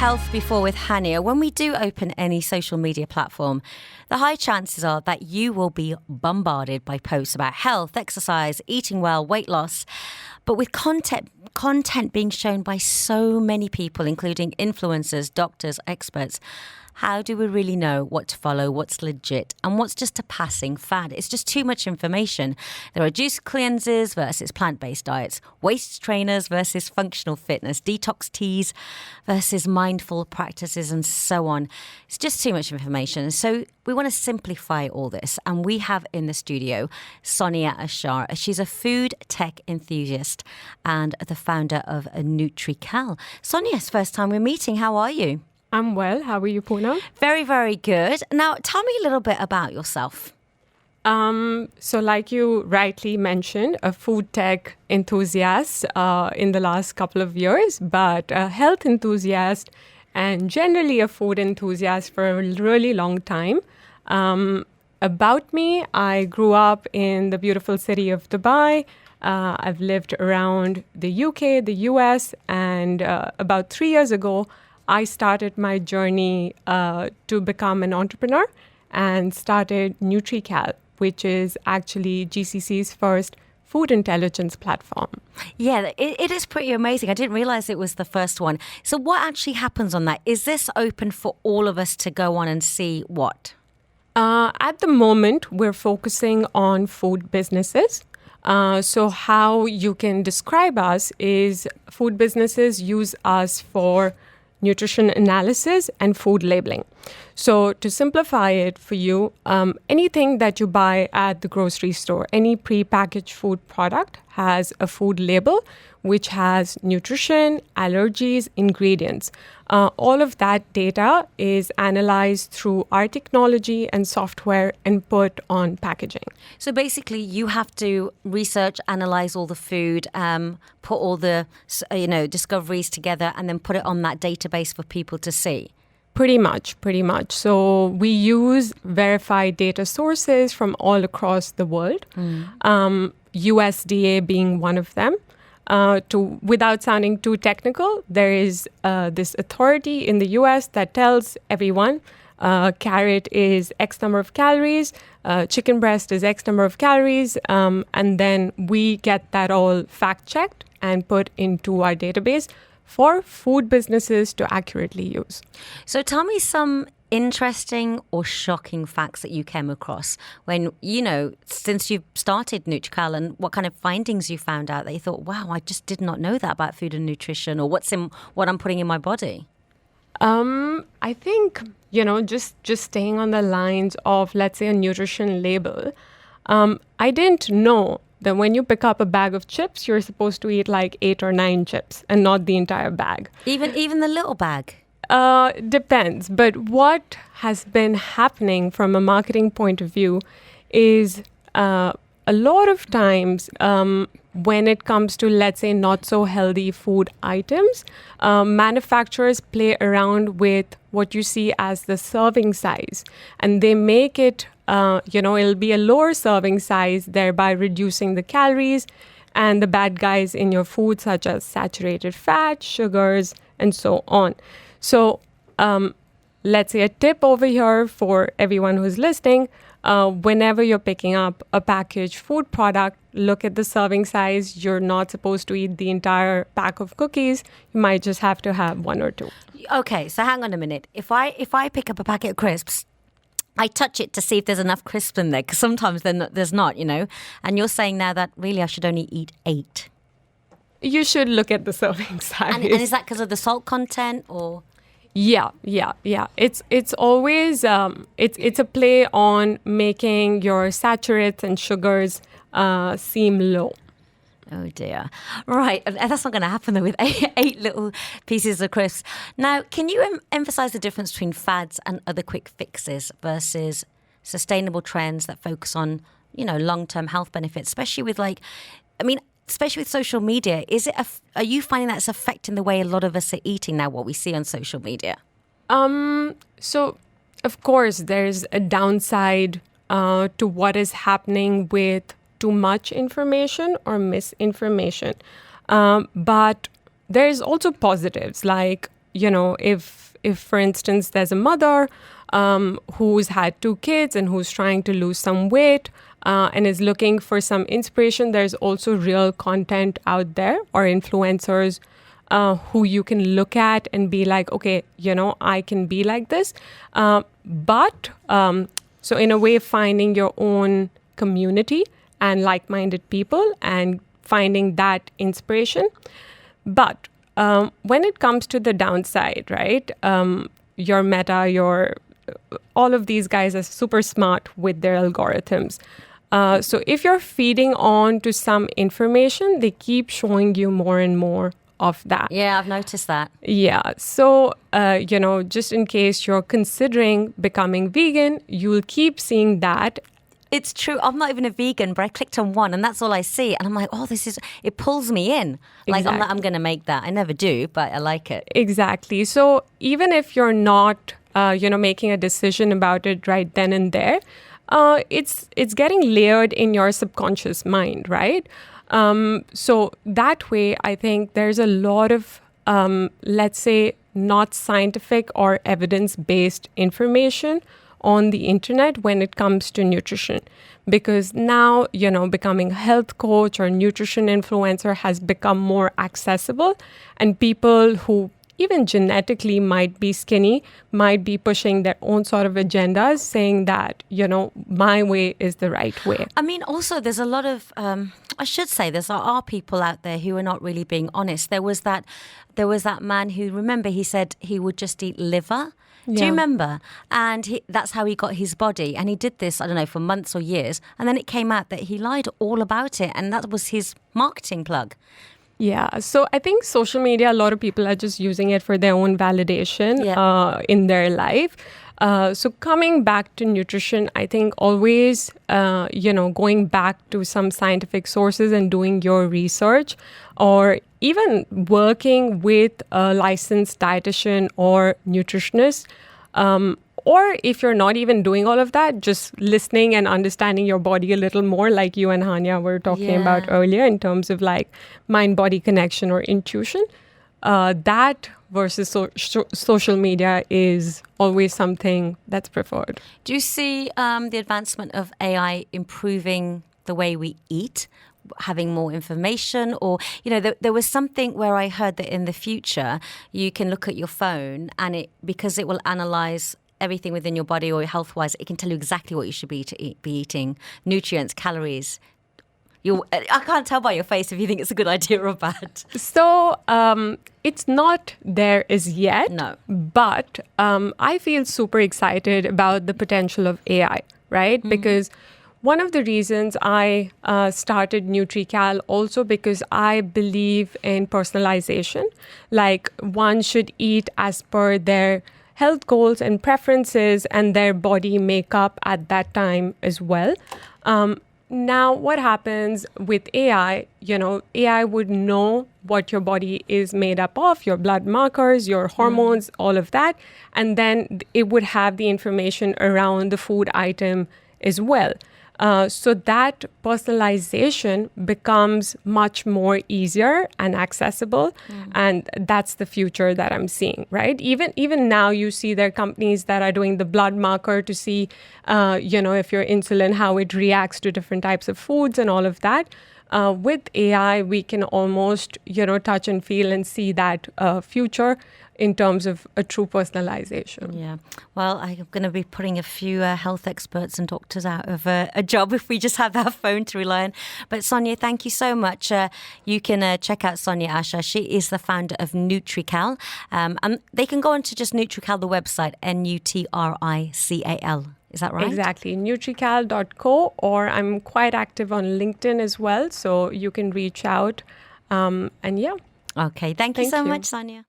health before with Hania. When we do open any social media platform, the high chances are that you will be bombarded by posts about health, exercise, eating well, weight loss. But with content being shown by so many people, including influencers, doctors, experts, how do we really know what to follow, what's legit, and what's just a passing fad? It's just too much information. There are juice cleanses versus plant-based diets, waist trainers versus functional fitness, detox teas versus mindful practices, and so on. It's just too much information. So we want to simplify all this. And we have in the studio Soniya Ashar. She's a food tech enthusiast and the founder of NutriCal. Soniya's first time we're meeting. How are you? I'm well. How are you, Poonam? Very, very good. Now, tell me a little bit about yourself. So like you rightly mentioned, a food tech enthusiast in the last couple of years, but a health enthusiast and generally a food enthusiast for a really long time. About me, I grew up in the beautiful city of Dubai. I've lived around the UK, the US, and about 3 years ago, I started my journey to become an entrepreneur and started NutriCal, which is actually GCC's first food intelligence platform. Yeah, it is pretty amazing. I didn't realize it was the first one. So what actually happens on that? Is this open for all of us to go on and see what? At the moment, we're focusing on food businesses. So how you can describe us is food businesses use us for nutrition analysis and food labeling. So to simplify it for you, anything that you buy at the grocery store, any prepackaged food product has a food label which has nutrition, allergies, ingredients. All of that data is analyzed through our technology and software and put on packaging. So basically, you have to research, analyze all the food, put all the discoveries together, and then put it on that database for people to see. Pretty much. So we use verified data sources from all across the world, USDA being one of them. Without sounding too technical, there is this authority in the US that tells everyone carrot is X number of calories, chicken breast is X number of calories, and then we get that all fact-checked and put into our database for food businesses to accurately use. So tell me some interesting or shocking facts that you came across when, since you've started NutriCal, and what kind of findings you found out that you thought, wow, I just did not know that about food and nutrition, or what I'm putting in my body? I think, just staying on the lines of, let's say, a nutrition label, I didn't know that when you pick up a bag of chips, you're supposed to eat like 8 or 9 chips and not the entire bag. Even the little bag? Depends. But what has been happening from a marketing point of view is a lot of times when it comes to, let's say, not so healthy food items, manufacturers play around with what you see as the serving size. And they make it, it'll be a lower serving size, thereby reducing the calories and the bad guys in your food, such as saturated fat, sugars, and so on. So let's say a tip over here for everyone who's listening, whenever you're picking up a packaged food product, look at the serving size. You're not supposed to eat the entire pack of cookies. You might just have to have 1 or 2. Okay, so hang on a minute. If I pick up a packet of crisps, I touch it to see if there's enough crisp in there, because sometimes there's not, And you're saying now that really I should only eat 8. You should look at the serving size. And is that because of the salt content, or? Yeah. It's always it's a play on making your saturates and sugars seem low. Oh dear. Right, that's not going to happen though with eight little pieces of crisps. Now, can you emphasize the difference between fads and other quick fixes versus sustainable trends that focus on, long-term health benefits, especially with especially with social media? Are you finding that's affecting the way a lot of us are eating now, what we see on social media? So, of course, there's a downside to what is happening with too much information or misinformation. But there's also positives, like if for instance there's a mother who's had 2 kids and who's trying to lose some weight and is looking for some inspiration, there's also real content out there or influencers who you can look at and be like, okay, I can be like this. So in a way, finding your own community and like-minded people and finding that inspiration. But when it comes to the downside, right, your Meta, all of these guys are super smart with their algorithms. So if you're feeding on to some information, they keep showing you more and more of that. Yeah, I've noticed that. Yeah. So, just in case you're considering becoming vegan, you'll keep seeing that. It's true. I'm not even a vegan, but I clicked on one and that's all I see. And I'm like, oh, it pulls me in. Like, Exactly. I'm going to make that. I never do, but I like it. Exactly. So even if you're not, making a decision about it right then and there, it's getting layered in your subconscious mind, right? So that way, I think there's a lot of, let's say, not scientific or evidence-based information on the internet when it comes to nutrition. Because now, becoming a health coach or nutrition influencer has become more accessible, and people who even genetically might be skinny, might be pushing their own sort of agendas, saying that, my way is the right way. I mean, also, there's a lot of, I should say, there are people out there who are not really being honest. There was that man who, remember, he said he would just eat liver. Do you remember? And that's how he got his body. And he did this, I don't know, for months or years. And then it came out that he lied all about it. And that was his marketing plug. Yeah. So I think social media, a lot of people are just using it for their own validation in their life. So coming back to nutrition, I think always, going back to some scientific sources and doing your research, or even working with a licensed dietitian or nutritionist. Or if you're not even doing all of that, just listening and understanding your body a little more, like you and Hanya were talking about earlier, in terms of like mind-body connection or intuition. That versus social media is always something that's preferred. Do you see the advancement of AI improving the way we eat, having more information? Or, there was something where I heard that in the future, you can look at your phone and because it will analyze everything within your body or health-wise, it can tell you exactly what you should be eating, nutrients, calories. I can't tell by your face if you think it's a good idea or bad. So it's not there as yet. No. But I feel super excited about the potential of AI, right? Mm-hmm. Because one of the reasons I started NutriCal also because I believe in personalization. Like one should eat as per their health goals and preferences and their body makeup at that time as well. Now, what happens with AI, AI would know what your body is made up of, your blood markers, your hormones, all of that. And then it would have the information around the food item as well. So that personalization becomes much more easier and accessible. And that's the future that I'm seeing, right? Even now you see there are companies that are doing the blood marker to see, if your insulin, how it reacts to different types of foods and all of that. With AI, we can almost, touch and feel and see that future in terms of a true personalization. Yeah. Well, I'm going to be putting a few health experts and doctors out of a job if we just have our phone to rely on. But Soniya, thank you so much. You can check out Soniya Ashar. She is the founder of NutriCal. And they can go on to just NutriCal, the website, NutriCal. Is that right? Exactly. NutriCal.co, or I'm quite active on LinkedIn as well. So you can reach out. Okay. Thank you so much, Soniya.